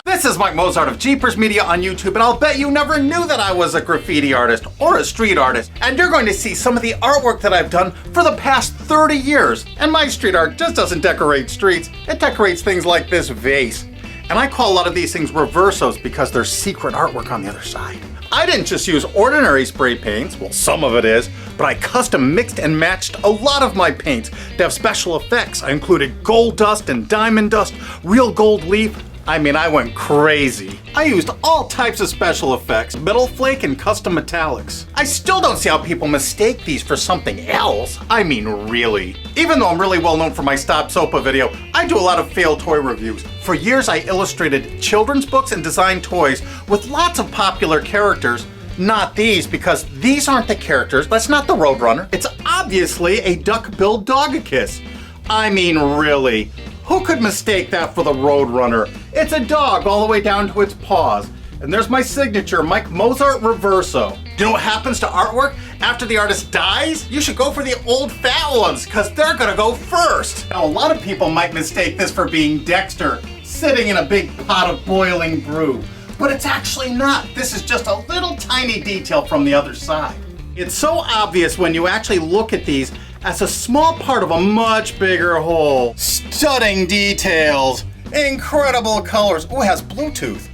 This is Mike Mozart of Jeepers Media on YouTube, and I'll bet you never knew that I was a graffiti artist or a street artist. And you're going to see some of the artwork that I've done for the past 30 years. And my street art just doesn't decorate streets, it decorates things like this vase. And I call a lot of these things reversos because there's secret artwork on the other side. I didn't just use ordinary spray paints, well some of it is, but I custom mixed and matched a lot of my paints to have special effects. I included gold dust and diamond dust, real gold leaf. I mean, I went crazy. I used all types of special effects, metal flake and custom metallics. I still don't see how people mistake these for something else. I mean, really. Even though I'm really well known for my Stop Sopa video, I do a lot of failed toy reviews. For years, I illustrated children's books and designed toys with lots of popular characters. Not these, because these aren't the characters. That's not the Roadrunner. It's obviously a duck-billed dogicus. I mean, really. Who could mistake that for the Roadrunner? It's a dog all the way down to its paws. And there's my signature, Mike Mozart Reverso. Do you know what happens to artwork after the artist dies? You should go for the old fat ones, because they're gonna go first. Now, a lot of people might mistake this for being Dexter, sitting in a big pot of boiling brew. But it's actually not. This is just a little tiny detail from the other side. It's so obvious when you actually look at these as a small part of a much bigger whole. Stunning details, incredible colors. Oh, it has Bluetooth.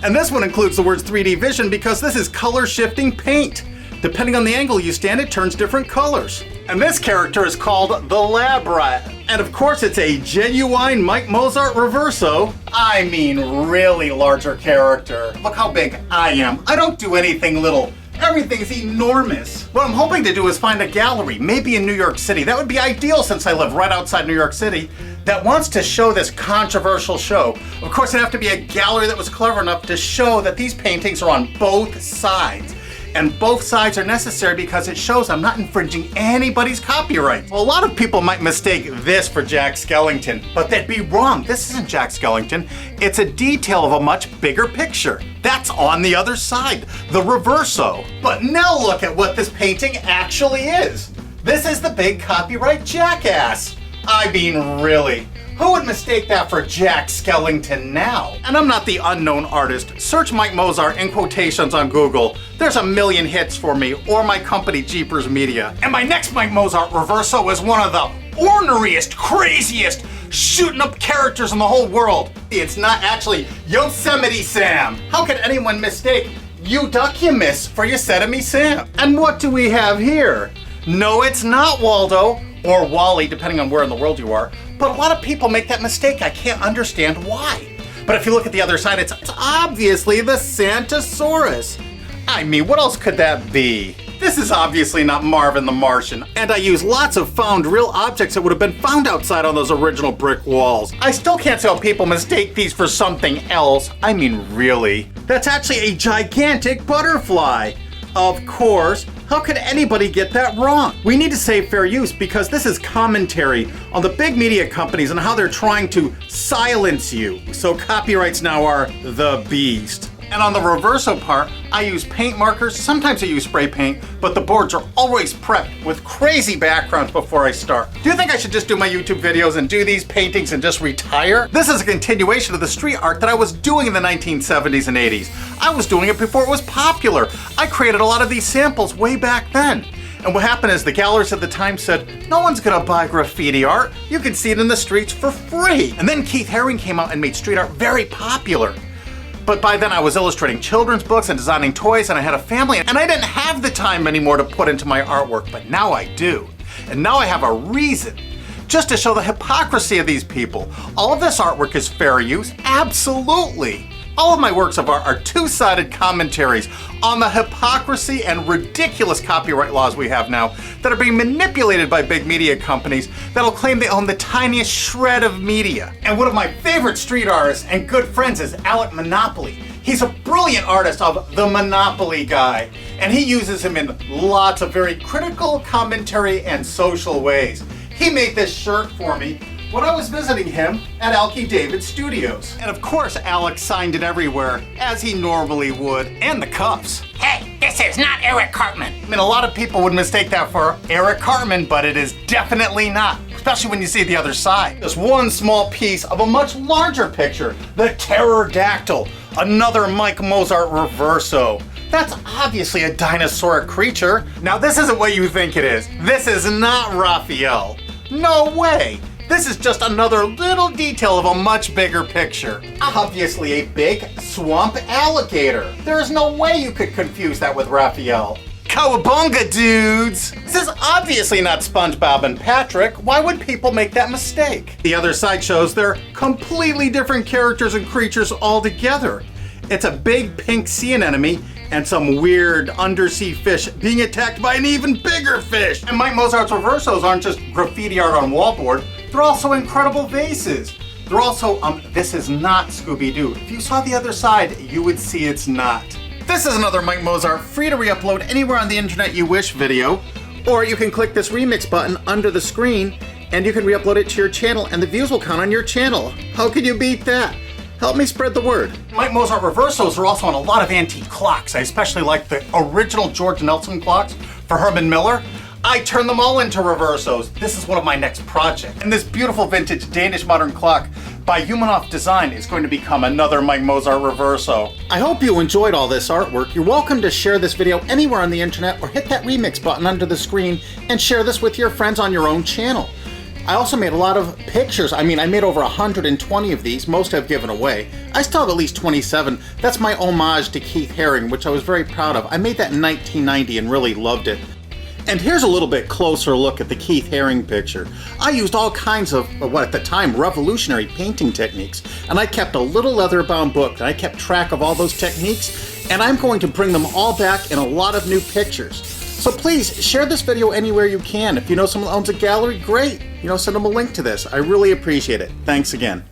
And this one includes the words 3D vision because this is color shifting paint. Depending on the angle you stand, it turns different colors. And this character is called the Lab Rat. And of course it's a genuine Mike Mozart Reverso. I mean, really larger character. Look how big I am. I don't do anything little. Everything's enormous. What I'm hoping to do is find a gallery, maybe in New York City. That would be ideal since I live right outside New York City, that wants to show this controversial show. Of course, it'd have to be a gallery that was clever enough to show that these paintings are on both sides. And both sides are necessary because it shows I'm not infringing anybody's copyright. Well, a lot of people might mistake this for Jack Skellington, but they'd be wrong. This isn't Jack Skellington. It's a detail of a much bigger picture. That's on the other side, the Reverso. But now look at what this painting actually is. This is the big copyright jackass. I mean, really. Who would mistake that for Jack Skellington now? And I'm not the unknown artist. Search Mike Mozart in quotations on Google. There's a million hits for me, or my company, Jeepers Media. And my next Mike Mozart Reverso is one of the orneriest, craziest, shooting up characters in the whole world. It's not actually Yosemite Sam. How could anyone mistake Euduckimus for Yosemite Sam? And what do we have here? No, it's not Waldo, or Wally, depending on where in the world you are. But a lot of people make that mistake. I can't understand why. But if you look at the other side, it's obviously the Santosaurus. I mean, what else could that be? This is obviously not Marvin the Martian, and I use lots of found real objects that would have been found outside on those original brick walls. I still can't see how people mistake these for something else. I mean, really. That's actually a gigantic butterfly. Of course. How could anybody get that wrong? We need to save fair use because this is commentary on the big media companies and how they're trying to silence you. So copyrights now are the beast. And on the Reverso part, I use paint markers, sometimes I use spray paint, but the boards are always prepped with crazy backgrounds before I start. Do you think I should just do my YouTube videos and do these paintings and just retire? This is a continuation of the street art that I was doing in the 1970s and 80s. I was doing it before it was popular. I created a lot of these samples way back then. And what happened is the galleries at the time said, no one's gonna buy graffiti art. You can see it in the streets for free. And then Keith Haring came out and made street art very popular. But by then I was illustrating children's books and designing toys, and I had a family, and I didn't have the time anymore to put into my artwork, but now I do. And now I have a reason, just to show the hypocrisy of these people. All of this artwork is fair use, absolutely. All of my works of art are two-sided commentaries on the hypocrisy and ridiculous copyright laws we have now that are being manipulated by big media companies that'll claim they own the tiniest shred of media. And one of my favorite street artists and good friends is Alec Monopoly. He's a brilliant artist of the Monopoly guy, and he uses him in lots of very critical commentary and social ways. He made this shirt for me when I was visiting him at Alki David Studios. And of course, Alex signed it everywhere, as he normally would, and the cuffs. Hey, this is not Eric Cartman. I mean, a lot of people would mistake that for Eric Cartman, but it is definitely not. especially when you see the other side. Just one small piece of a much larger picture, the pterodactyl, another Mike Mozart reverso. That's obviously a dinosauric creature. Now this isn't what you think it is. This is not Raphael. No way. This is just another little detail of a much bigger picture. Obviously a big swamp alligator. There is no way you could confuse that with Raphael. Cowabunga, dudes! This is obviously not SpongeBob and Patrick. Why would people make that mistake? The other side shows they're completely different characters and creatures altogether. It's a big pink sea anemone and some weird undersea fish being attacked by an even bigger fish. And Mike Mozart's reversos aren't just graffiti art on wallboard, they're also incredible vases. They're also, this is not Scooby-Doo. If you saw the other side, you would see it's not. This is another Mike Mozart free to re-upload anywhere on the internet you wish video, or you can click this remix button under the screen and you can re-upload it to your channel and the views will count on your channel. How can you beat that? Help me spread the word. Mike Mozart reversos are also on a lot of antique clocks. I especially like the original George Nelson clocks for Herman Miller. I turn them all into reversos. This is one of my next projects. And this beautiful vintage Danish modern clock by Humanoff Design is going to become another Mike Mozart reverso. I hope you enjoyed all this artwork. You're welcome to share this video anywhere on the internet or hit that remix button under the screen and share this with your friends on your own channel. I also made a lot of pictures. I made over 120 of these. Most I've given away. I still have at least 27. That's my homage to Keith Haring, which I was very proud of. I made that in 1990 and really loved it. And here's a little bit closer look at the Keith Haring picture. I used all kinds of, what at the time, revolutionary painting techniques. And I kept a little leather-bound book and I kept track of all those techniques. And I'm going to bring them all back in a lot of new pictures. So please, share this video anywhere you can. If you know someone who owns a gallery, great. Send them a link to this. I really appreciate it. Thanks again.